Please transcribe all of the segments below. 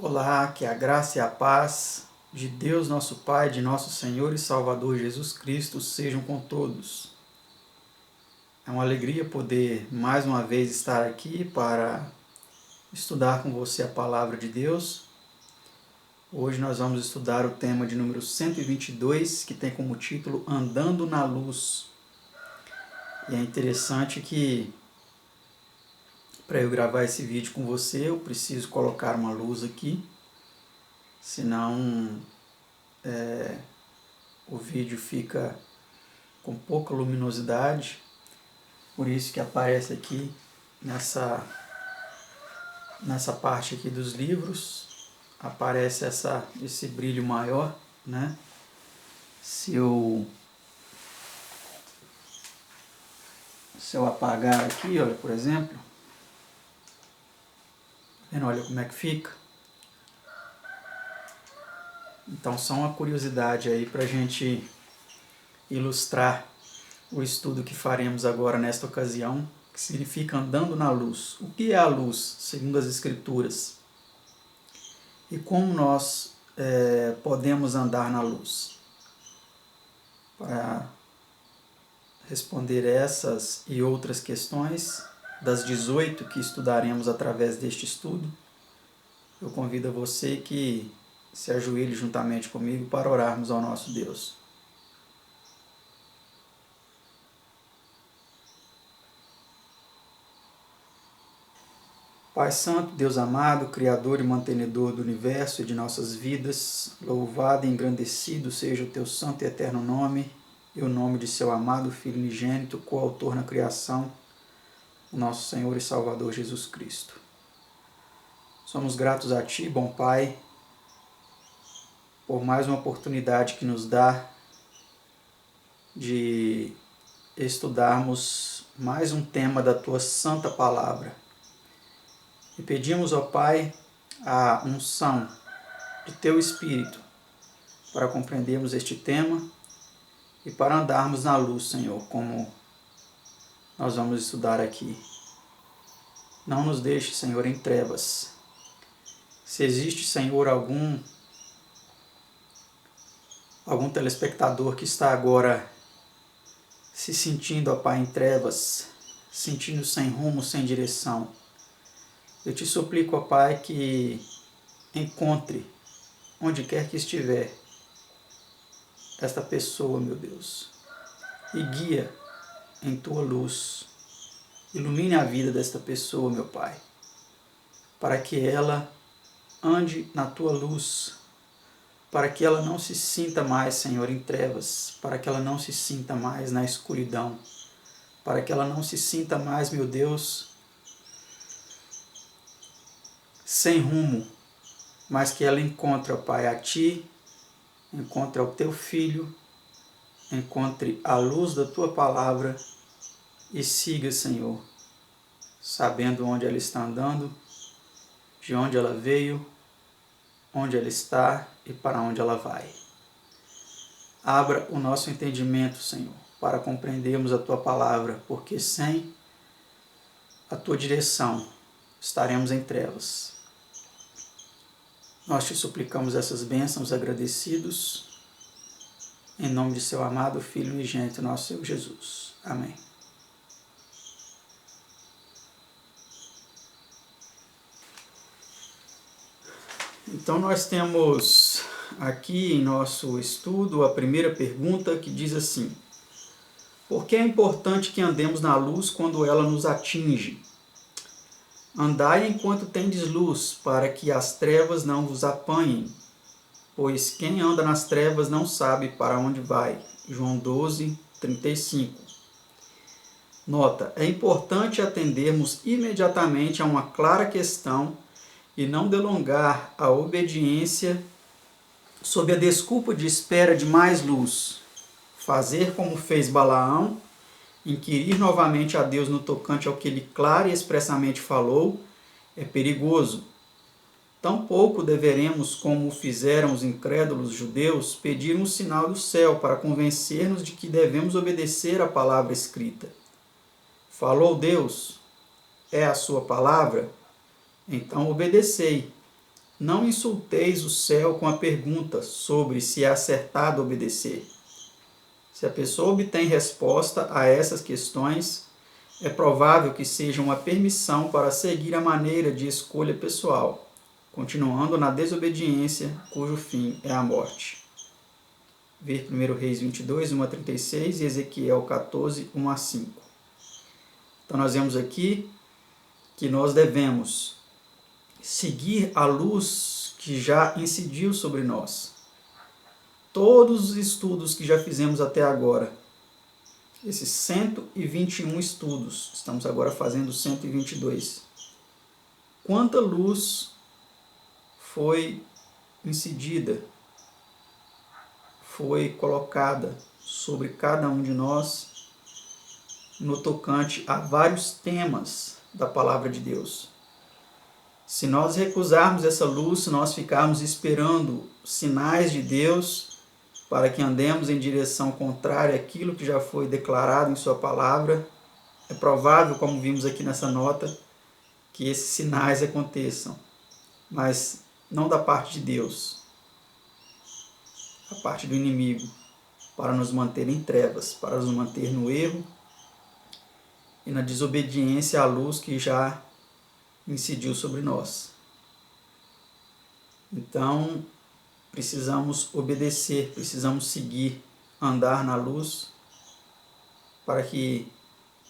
Olá, que a graça e a paz de Deus nosso Pai, de nosso Senhor e Salvador Jesus Cristo sejam com todos. É uma alegria poder mais uma vez estar aqui para estudar com você a Palavra de Deus. Hoje nós vamos estudar o tema de número 122, que tem como título Andando na Luz. E é interessante que para eu gravar esse vídeo com você, eu preciso colocar uma luz aqui, senão o vídeo fica com pouca luminosidade, por isso que aparece aqui nessa parte aqui dos livros, aparece esse brilho maior, né? Se eu apagar aqui, olha, por exemplo, olha como é que fica. Então, só uma curiosidade aí para a gente ilustrar o estudo que faremos agora nesta ocasião, que significa andando na luz. O que é a luz, segundo as Escrituras? E como nós podemos andar na luz? Para responder essas e outras questões, das 18 que estudaremos através deste estudo, eu convido a você que se ajoelhe juntamente comigo para orarmos ao nosso Deus. Pai Santo, Deus amado, Criador e mantenedor do universo e de nossas vidas, louvado e engrandecido seja o teu santo e eterno nome, e o nome de seu amado Filho unigênito, coautor na criação, o nosso Senhor e Salvador Jesus Cristo. Somos gratos a Ti, bom Pai, por mais uma oportunidade que nos dá de estudarmos mais um tema da Tua santa palavra. E pedimos, ó Pai, a unção de Teu Espírito para compreendermos este tema e para andarmos na luz, Senhor, como nós vamos estudar aqui. Não nos deixe, Senhor, em trevas. Se existe, Senhor, algum telespectador que está agora se sentindo, ó Pai, em trevas, sentindo sem rumo, sem direção, eu te suplico, ó Pai, que encontre, onde quer que estiver, esta pessoa, meu Deus, e guia em Tua luz. Ilumine a vida desta pessoa, meu Pai, para que ela ande na Tua luz, para que ela não se sinta mais, Senhor, em trevas, para que ela não se sinta mais na escuridão, para que ela não se sinta mais, meu Deus, sem rumo, mas que ela encontre, ó Pai, a Ti, encontre ao Teu Filho, encontre a luz da Tua palavra e siga, Senhor, sabendo onde ela está andando, de onde ela veio, onde ela está e para onde ela vai. Abra o nosso entendimento, Senhor, para compreendermos a Tua palavra, porque sem a Tua direção estaremos em trevas. Nós te suplicamos essas bênçãos agradecidos, em nome de seu amado Filho unigênito, nosso Senhor Jesus. Amém. Então nós temos aqui em nosso estudo a primeira pergunta que diz assim: por que é importante que andemos na luz quando ela nos atinge? Andai enquanto tendes luz, para que as trevas não vos apanhem, pois quem anda nas trevas não sabe para onde vai. João 12, 35. Nota, é importante atendermos imediatamente a uma clara questão e não delongar a obediência sob a desculpa de espera de mais luz. Fazer como fez Balaão, inquirir novamente a Deus no tocante ao que ele claro e expressamente falou, é perigoso. Tampouco deveremos, como fizeram os incrédulos judeus, pedir um sinal do céu para convencer-nos de que devemos obedecer à palavra escrita. Falou Deus? É a sua palavra? Então obedecei. não insulteis o céu com a pergunta sobre se é acertado obedecer. Se a pessoa obtém resposta a essas questões, é provável que seja uma permissão para seguir a maneira de escolha pessoal, continuando na desobediência, cujo fim é a morte. Ver 1 Reis 22, 1 a 36 e Ezequiel 14, 1 a 5. Então nós vemos aqui que nós devemos seguir a luz que já incidiu sobre nós. Todos os estudos que já fizemos até agora, esses 121 estudos, estamos agora fazendo 122. Quanta luz foi incidida, foi colocada sobre cada um de nós no tocante a vários temas da palavra de Deus. Se nós recusarmos essa luz, se nós ficarmos esperando sinais de Deus para que andemos em direção contrária àquilo que já foi declarado em sua palavra, é provável, como vimos aqui nessa nota, que esses sinais aconteçam, mas não da parte de Deus, da parte do inimigo, para nos manter em trevas, para nos manter no erro e na desobediência à luz que já incidiu sobre nós. Então, precisamos obedecer, precisamos seguir, andar na luz para que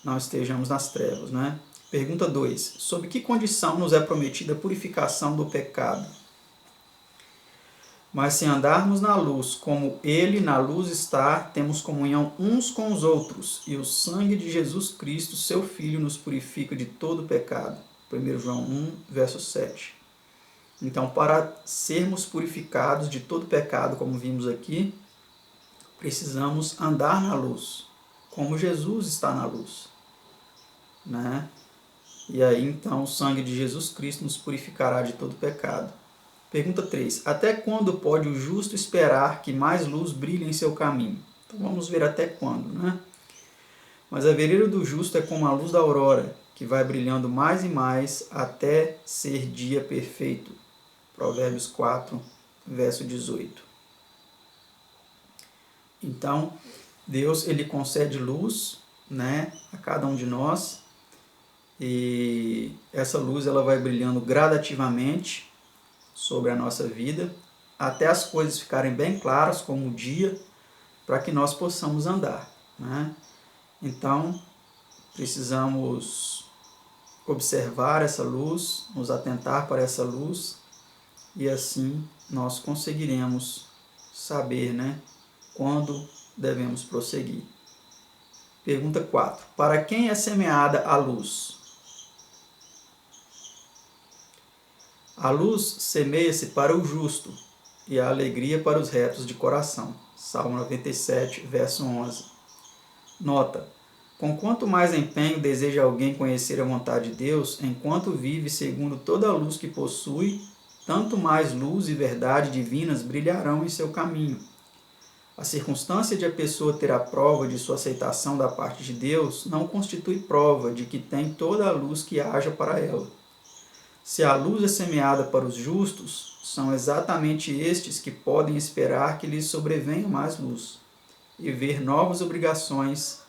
não estejamos nas trevas, né? Pergunta 2. Sob que condição nos é prometida a purificação do pecado? Mas se andarmos na luz, como Ele na luz está, temos comunhão uns com os outros, e o sangue de Jesus Cristo, seu Filho, nos purifica de todo pecado. 1 João 1, verso 7. Então, para sermos purificados de todo pecado, como vimos aqui, precisamos andar na luz, como Jesus está na luz, né? E aí, então, o sangue de Jesus Cristo nos purificará de todo pecado. Pergunta 3. Até quando pode o justo esperar que mais luz brilhe em seu caminho? Então, vamos ver até quando, né? Mas a vereda do justo é como a luz da aurora, que vai brilhando mais e mais até ser dia perfeito. Provérbios 4, verso 18. Então, Deus ele concede luz, né, a cada um de nós, e essa luz ela vai brilhando gradativamente sobre a nossa vida, até as coisas ficarem bem claras, como o dia, para que nós possamos andar, né? Então, precisamos observar essa luz, nos atentar para essa luz, e assim nós conseguiremos saber, né, quando devemos prosseguir. Pergunta 4. Para quem é semeada a luz? A luz semeia-se para o justo e a alegria para os retos de coração. Salmo 97, verso 11. Nota. Com quanto mais empenho deseja alguém conhecer a vontade de Deus, enquanto vive segundo toda a luz que possui, tanto mais luz e verdade divinas brilharão em seu caminho. A circunstância de a pessoa ter a prova de sua aceitação da parte de Deus não constitui prova de que tem toda a luz que haja para ela. Se a luz é semeada para os justos, são exatamente estes que podem esperar que lhes sobrevenha mais luz e ver novas obrigações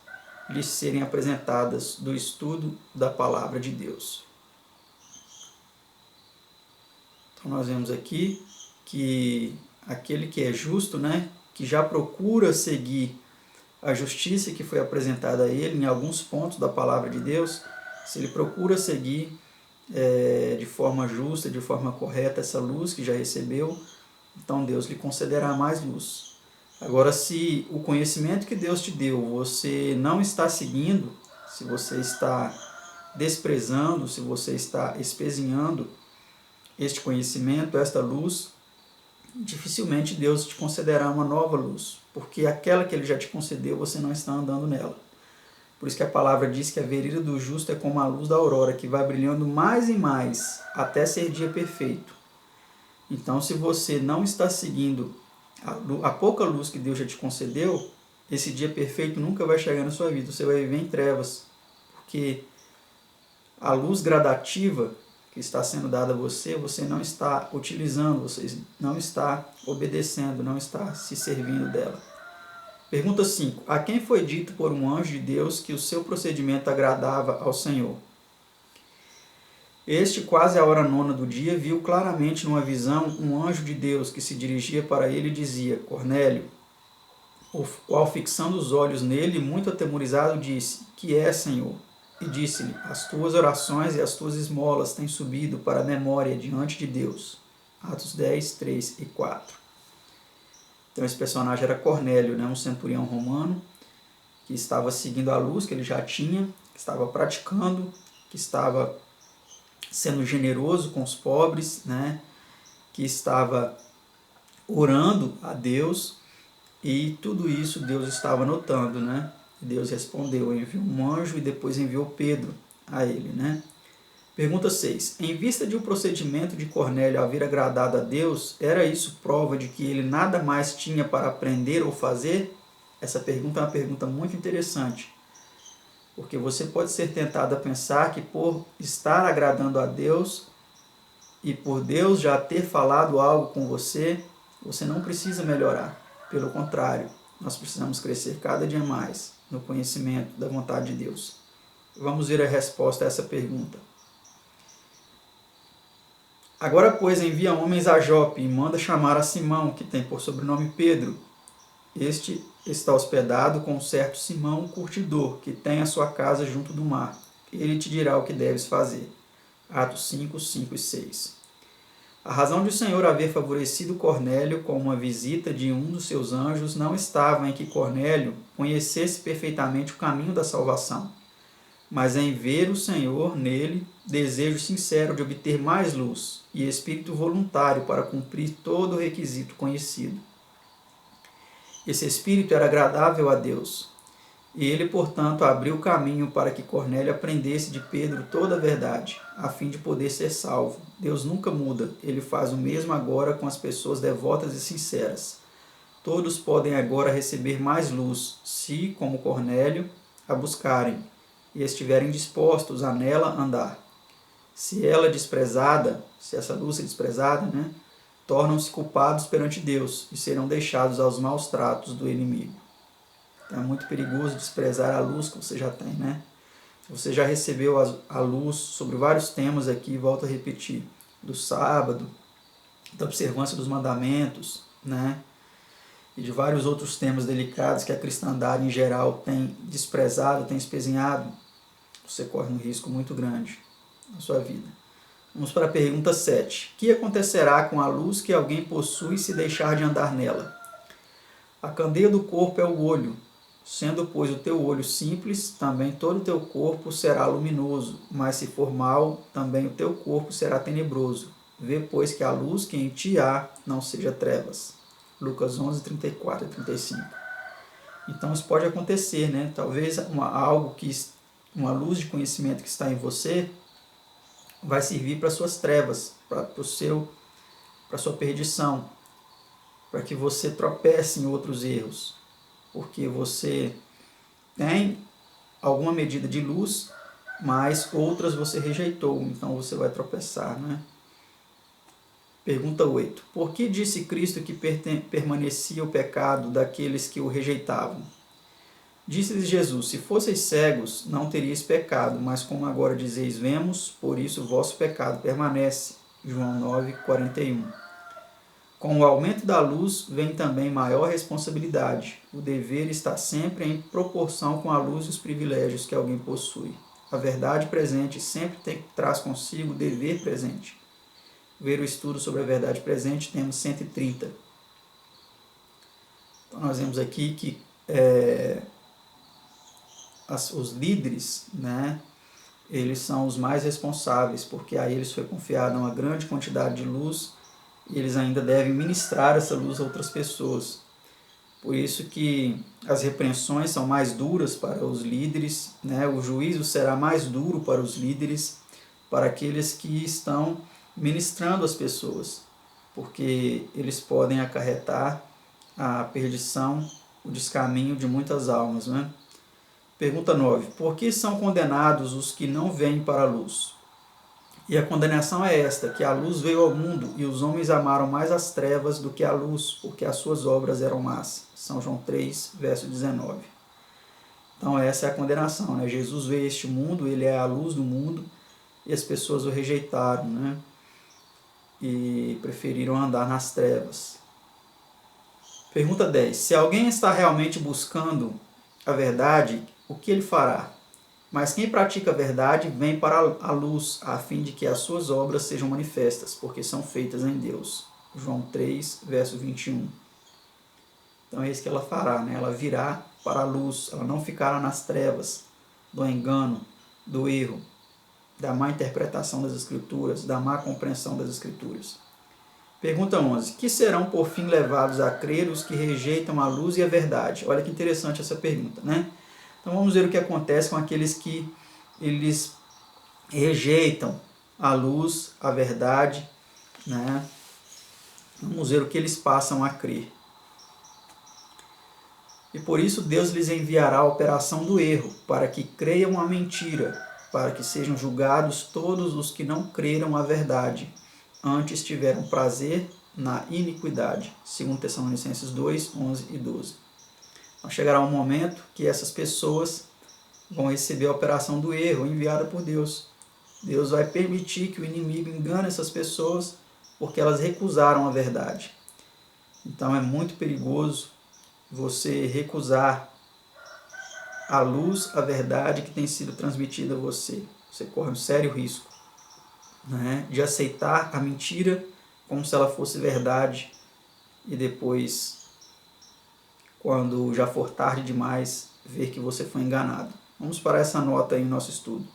lhes serem apresentadas do estudo da palavra de Deus. Então nós vemos aqui que aquele que é justo, né, que já procura seguir a justiça que foi apresentada a ele em alguns pontos da palavra de Deus, se ele procura seguir de forma justa, de forma correta essa luz que já recebeu, então Deus lhe concederá mais luz. Agora, se o conhecimento que Deus te deu você não está seguindo, se você está desprezando, se você está espezinhando este conhecimento, esta luz, dificilmente Deus te concederá uma nova luz, porque aquela que Ele já te concedeu, você não está andando nela. Por isso que a palavra diz que a vereda do justo é como a luz da aurora, que vai brilhando mais e mais, até ser dia perfeito. Então, se você não está seguindo a pouca luz que Deus já te concedeu, esse dia perfeito nunca vai chegar na sua vida, você vai viver em trevas, porque a luz gradativa que está sendo dada a você, você não está utilizando, você não está obedecendo, não está se servindo dela. Pergunta 5. A quem foi dito por um anjo de Deus que o seu procedimento agradava ao Senhor? Este, quase à hora nona do dia, viu claramente numa visão um anjo de Deus que se dirigia para ele e dizia: Cornélio. O qual, fixando os olhos nele, muito atemorizado, disse: Que é, Senhor? E disse-lhe: As tuas orações e as tuas esmolas têm subido para a memória diante de Deus. Atos 10, 3 e 4. Então esse personagem era Cornélio, né? Um centurião romano que estava seguindo a luz que ele já tinha, que estava praticando, que estava sendo generoso com os pobres, né? Que estava orando a Deus, e tudo isso Deus estava notando, né? Deus respondeu, enviou um anjo e depois enviou Pedro a ele, né? Pergunta 6. Em vista de o procedimento de Cornélio haver agradado a Deus, era isso prova de que ele nada mais tinha para aprender ou fazer? Essa pergunta é uma pergunta muito interessante, porque você pode ser tentado a pensar que por estar agradando a Deus e por Deus já ter falado algo com você, você não precisa melhorar. Pelo contrário, nós precisamos crescer cada dia mais no conhecimento da vontade de Deus. Vamos ver a resposta a essa pergunta. Agora, pois, envia homens a Jope e manda chamar a Simão, que tem por sobrenome Pedro. Este está hospedado com um certo Simão, curtidor, que tem a sua casa junto do mar. Ele te dirá o que deves fazer. Atos 5, 5 e 6. A razão de o Senhor haver favorecido Cornélio com uma visita de um dos seus anjos não estava em que Cornélio conhecesse perfeitamente o caminho da salvação, mas em ver o Senhor nele desejo sincero de obter mais luz e espírito voluntário para cumprir todo o requisito conhecido. Esse espírito era agradável a Deus, e ele, portanto, abriu o caminho para que Cornélio aprendesse de Pedro toda a verdade, a fim de poder ser salvo. Deus nunca muda, ele faz o mesmo agora com as pessoas devotas e sinceras. Todos podem agora receber mais luz, se, como Cornélio, a buscarem e estiverem dispostos a nela andar. Se ela é desprezada, se essa luz é desprezada, né, tornam-se culpados perante Deus e serão deixados aos maus tratos do inimigo. É muito perigoso desprezar a luz que você já tem, né? Você já recebeu a luz sobre vários temas aqui, volto a repetir, do sábado, da observância dos mandamentos, né? E de vários outros temas delicados que a cristandade em geral tem desprezado, tem espezinhado. Você corre um risco muito grande na sua vida. Vamos para a pergunta 7. O que acontecerá com a luz que alguém possui se deixar de andar nela? A candeia do corpo é o olho. Sendo, pois, o teu olho simples, também todo o teu corpo será luminoso, mas se for mau, também o teu corpo será tenebroso. Vê, pois, que a luz que em ti há não seja trevas. Lucas 11, 34 e 35. Então, isso pode acontecer, né? Talvez uma luz de conhecimento que está em você vai servir para suas trevas, para a sua perdição, para que você tropece em outros erros, porque você tem alguma medida de luz, mas outras você rejeitou, então você vai tropeçar, né? Pergunta 8. Por que disse Cristo que permanecia o pecado daqueles que o rejeitavam? Disse-lhes Jesus: Se fosseis cegos, não teríeis pecado, mas como agora dizeis, vemos, por isso o vosso pecado permanece. João 9, 41. Com o aumento da luz vem também maior responsabilidade. O dever está sempre em proporção com a luz e os privilégios que alguém possui. A verdade presente sempre traz consigo o dever presente. Ver o estudo sobre a verdade presente, temos 130. Então nós vemos aqui que os líderes, né, eles são os mais responsáveis, porque a eles foi confiada uma grande quantidade de luz e eles ainda devem ministrar essa luz a outras pessoas. Por isso que as repreensões são mais duras para os líderes, né? O juízo será mais duro para os líderes, para aqueles que estão ministrando as pessoas, porque eles podem acarretar a perdição, o descaminho de muitas almas, né? Pergunta 9. Por que são condenados os que não vêm para a luz? E a condenação é esta, que a luz veio ao mundo, e os homens amaram mais as trevas do que a luz, porque as suas obras eram más. São João 3, verso 19. Então essa é a condenação, né? Jesus veio a este mundo, ele é a luz do mundo, e as pessoas o rejeitaram, né? E preferiram andar nas trevas. Pergunta 10. Se alguém está realmente buscando a verdade, o que ele fará? Mas quem pratica a verdade vem para a luz, a fim de que as suas obras sejam manifestas, porque são feitas em Deus. João 3, verso 21. Então é isso que ela fará, né? Ela virá para a luz, ela não ficará nas trevas do engano, do erro, da má interpretação das Escrituras, da má compreensão das Escrituras. Pergunta 11. Que serão por fim levados a crer os que rejeitam a luz e a verdade? Olha que interessante essa pergunta, né? Então vamos ver o que acontece com aqueles que eles rejeitam a luz, a verdade, né? Vamos ver o que eles passam a crer. E por isso Deus lhes enviará a operação do erro, para que creiam a mentira, para que sejam julgados todos os que não creram a verdade, antes tiveram prazer na iniquidade. 2 Tessalonicenses 2, 11 e 12. Então chegará um momento que essas pessoas vão receber a operação do erro enviada por Deus. Deus vai permitir que o inimigo engane essas pessoas porque elas recusaram a verdade. Então é muito perigoso você recusar a luz, a verdade que tem sido transmitida a você. Você corre um sério risco, né, de aceitar a mentira como se ela fosse verdade e depois, quando já for tarde demais, ver que você foi enganado. Vamos para essa nota aí no nosso estudo.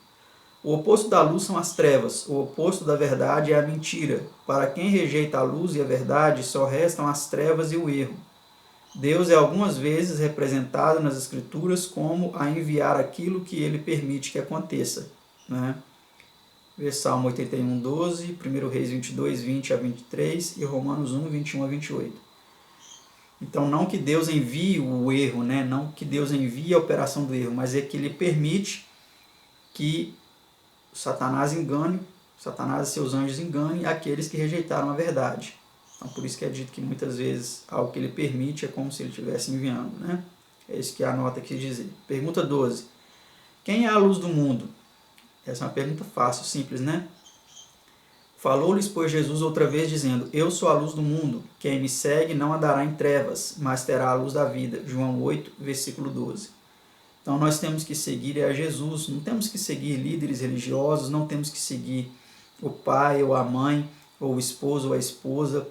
O oposto da luz são as trevas, o oposto da verdade é a mentira. Para quem rejeita a luz e a verdade, só restam as trevas e o erro. Deus é algumas vezes representado nas Escrituras como a enviar aquilo que ele permite que aconteça, né? Salmo 81, 12, 1 Reis 22, 20 a 23 e Romanos 1, 21 a 28. Então, não que Deus envie o erro, né? Não que Deus envie a operação do erro, mas é que ele permite que Satanás e seus anjos enganem aqueles que rejeitaram a verdade. Então, por isso que é dito que muitas vezes algo que ele permite é como se ele estivesse enviando, né? É isso que a nota quis dizer. Pergunta 12. Quem é a luz do mundo? Essa é uma pergunta fácil, simples, né? Falou-lhes, pois, Jesus outra vez, dizendo: Eu sou a luz do mundo. Quem me segue não andará em trevas, mas terá a luz da vida. João 8, versículo 12. Então, nós temos que seguir a Jesus. Não temos que seguir líderes religiosos, não temos que seguir o pai ou a mãe, ou o esposo ou a esposa.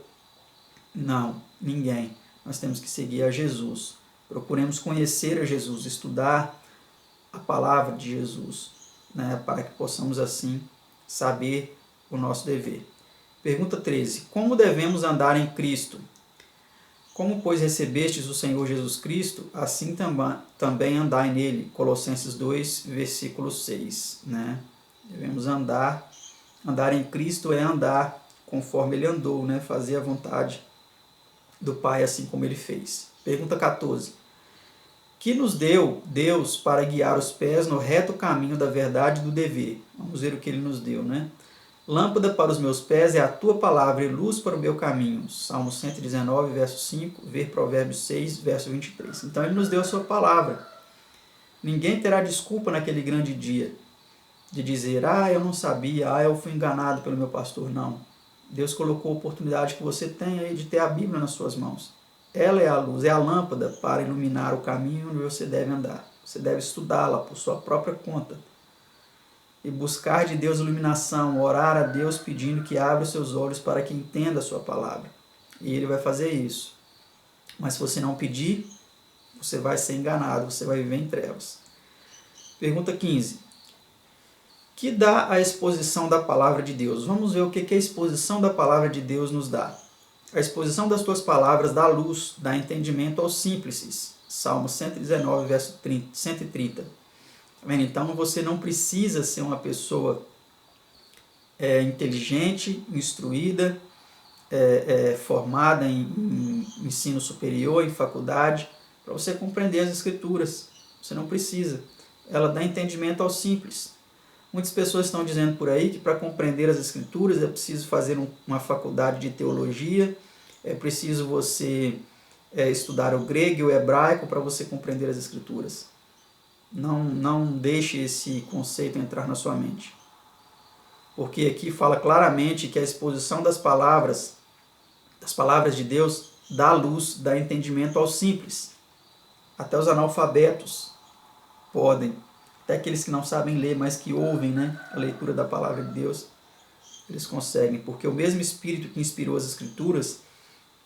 Não, ninguém. Nós temos que seguir a Jesus. Procuremos conhecer a Jesus, estudar a palavra de Jesus, né, para que possamos assim saber o nosso dever. Pergunta 13. Como devemos andar em Cristo? Como, pois, recebestes o Senhor Jesus Cristo, assim também andai nele. Colossenses 2, versículo 6. Né? Devemos andar em Cristo é andar conforme ele andou, né? Fazer a vontade do Pai assim como ele fez. Pergunta 14. Que nos deu Deus para guiar os pés no reto caminho da verdade e do dever? Vamos ver o que ele nos deu, né? Lâmpada para os meus pés é a tua palavra e luz para o meu caminho. Salmo 119, verso 5, ver Provérbios 6, verso 23. Então ele nos deu a sua palavra. Ninguém terá desculpa naquele grande dia de dizer: eu não sabia, eu fui enganado pelo meu pastor. Não. Deus colocou a oportunidade que você tem aí de ter a Bíblia nas suas mãos. Ela é a luz, é a lâmpada para iluminar o caminho onde você deve andar. Você deve estudá-la por sua própria conta. E buscar de Deus iluminação, orar a Deus pedindo que abra os seus olhos para que entenda a sua palavra. E ele vai fazer isso. Mas se você não pedir, você vai ser enganado, você vai viver em trevas. Pergunta 15. Que dá a exposição da palavra de Deus? Vamos ver o que a exposição da palavra de Deus nos dá. A exposição das tuas palavras dá luz, dá entendimento aos simples. Salmo 119, verso 130. Então você não precisa ser uma pessoa inteligente, instruída, formada em ensino superior, em faculdade, para você compreender as Escrituras. Você não precisa. Ela dá entendimento aos simples. Muitas pessoas estão dizendo por aí que para compreender as Escrituras é preciso fazer uma faculdade de teologia, é preciso você estudar o grego e o hebraico para você compreender as Escrituras. Não deixe esse conceito entrar na sua mente. Porque aqui fala claramente que a exposição das palavras de Deus, dá luz, dá entendimento aos simples. Até os analfabetos podem, até aqueles que não sabem ler, mas que ouvem, né, a leitura da palavra de Deus, eles conseguem, porque o mesmo Espírito que inspirou as Escrituras,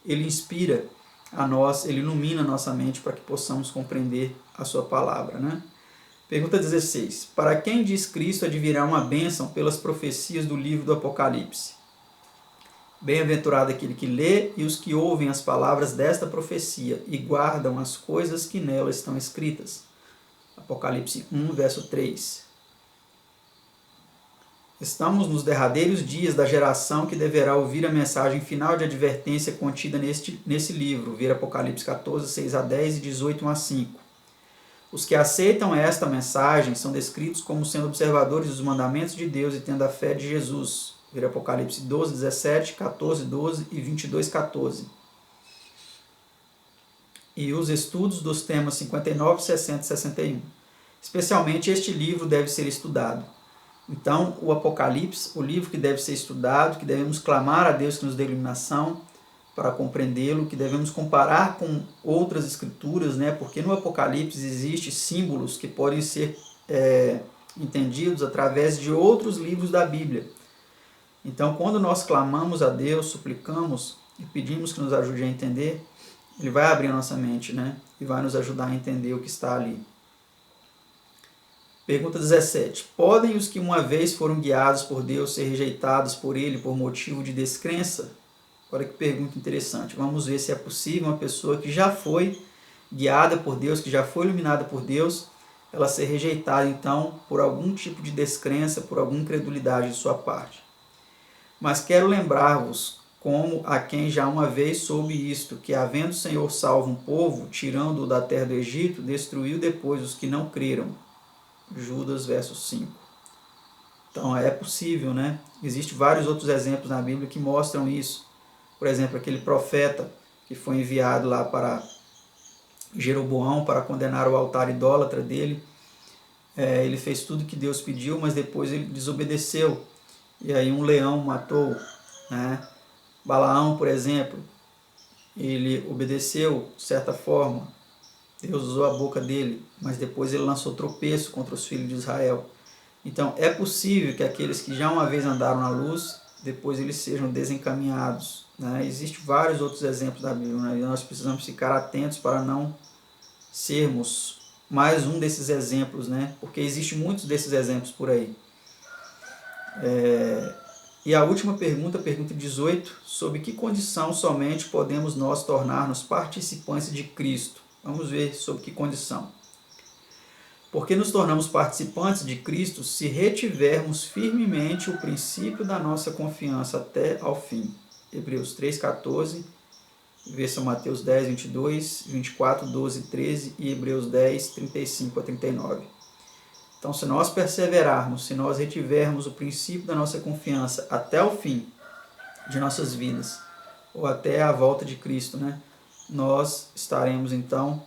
ele inspira a nós, ele ilumina a nossa mente para que possamos compreender a sua palavra, né? Pergunta 16. Para quem diz Cristo advirá uma bênção pelas profecias do livro do Apocalipse? Bem-aventurado aquele que lê e os que ouvem as palavras desta profecia e guardam as coisas que nela estão escritas. Apocalipse 1, verso 3. Estamos nos derradeiros dias da geração que deverá ouvir a mensagem final de advertência contida nesse livro, ver Apocalipse 14, 6 a 10 e 18, 1 a 5. Os que aceitam esta mensagem são descritos como sendo observadores dos mandamentos de Deus e tendo a fé de Jesus. Ver Apocalipse 12, 17, 14, 12 e 22, 14. E os estudos dos temas 59, 60 e 61. Especialmente este livro deve ser estudado. Então, o Apocalipse, o livro que deve ser estudado, que devemos clamar a Deus que nos dê iluminação para compreendê-lo, que devemos comparar com outras escrituras, né? Porque no Apocalipse existem símbolos que podem ser entendidos através de outros livros da Bíblia. Então, quando nós clamamos a Deus, suplicamos e pedimos que nos ajude a entender, Ele vai abrir a nossa mente, né? E vai nos ajudar a entender o que está ali. Pergunta 17. Podem os que uma vez foram guiados por Deus ser rejeitados por Ele por motivo de descrença? Olha que pergunta interessante. Vamos ver se é possível uma pessoa que já foi guiada por Deus, que já foi iluminada por Deus, ela ser rejeitada, então, por algum tipo de descrença, por alguma incredulidade de sua parte. Mas quero lembrar-vos, como a quem já uma vez soube isto, que havendo o Senhor salvo um povo, tirando-o da terra do Egito, destruiu depois os que não creram. Judas, verso 5. Então é possível, né? Existem vários outros exemplos na Bíblia que mostram isso. Por exemplo, aquele profeta que foi enviado lá para Jeroboão para condenar o altar idólatra dele. Ele fez tudo que Deus pediu, mas depois ele desobedeceu. E aí um leão matou, né? Balaão, por exemplo, ele obedeceu de certa forma. Deus usou a boca dele, mas depois ele lançou tropeço contra os filhos de Israel. Então é possível que aqueles que já uma vez andaram na luz, depois eles sejam desencaminhados, né? Existem vários outros exemplos da Bíblia, né? E nós precisamos ficar atentos para não sermos mais um desses exemplos, né? Porque existem muitos desses exemplos por aí. E a última pergunta, pergunta 18, sob que condição somente podemos nós tornar-nos participantes de Cristo? Vamos ver sob que condição. Porque nos tornamos participantes de Cristo se retivermos firmemente o princípio da nossa confiança até ao fim. Hebreus 3,14, versão Mateus 10, 22, 24, 12, 13 e Hebreus 10, 35 a 39. Então, se nós perseverarmos, se nós retivermos o princípio da nossa confiança até o fim de nossas vidas, ou até a volta de Cristo, né? Nós estaremos, então,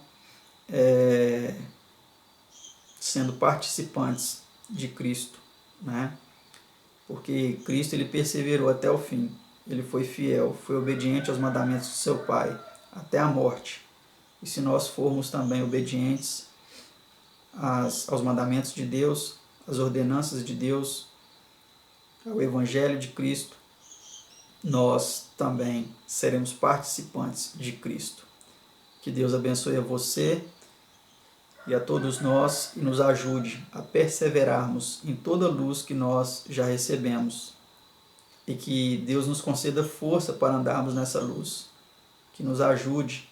sendo participantes de Cristo, né? Porque Cristo ele perseverou até o fim, ele foi fiel, foi obediente aos mandamentos do seu Pai, até a morte. E se nós formos também obedientes aos mandamentos de Deus, às ordenanças de Deus, ao Evangelho de Cristo, nós também seremos participantes de Cristo. Que Deus abençoe a você e a todos nós e nos ajude a perseverarmos em toda a luz que nós já recebemos. E que Deus nos conceda força para andarmos nessa luz. Que nos ajude,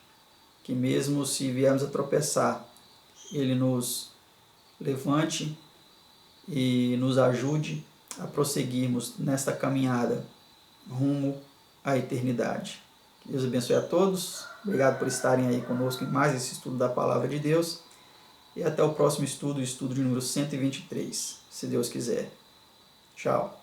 que mesmo se viermos a tropeçar, Ele nos levante e nos ajude a prosseguirmos nesta caminhada rumo à eternidade. Que Deus abençoe a todos. Obrigado por estarem aí conosco em mais esse estudo da Palavra de Deus. E até o próximo estudo, o estudo de número 123, se Deus quiser. Tchau.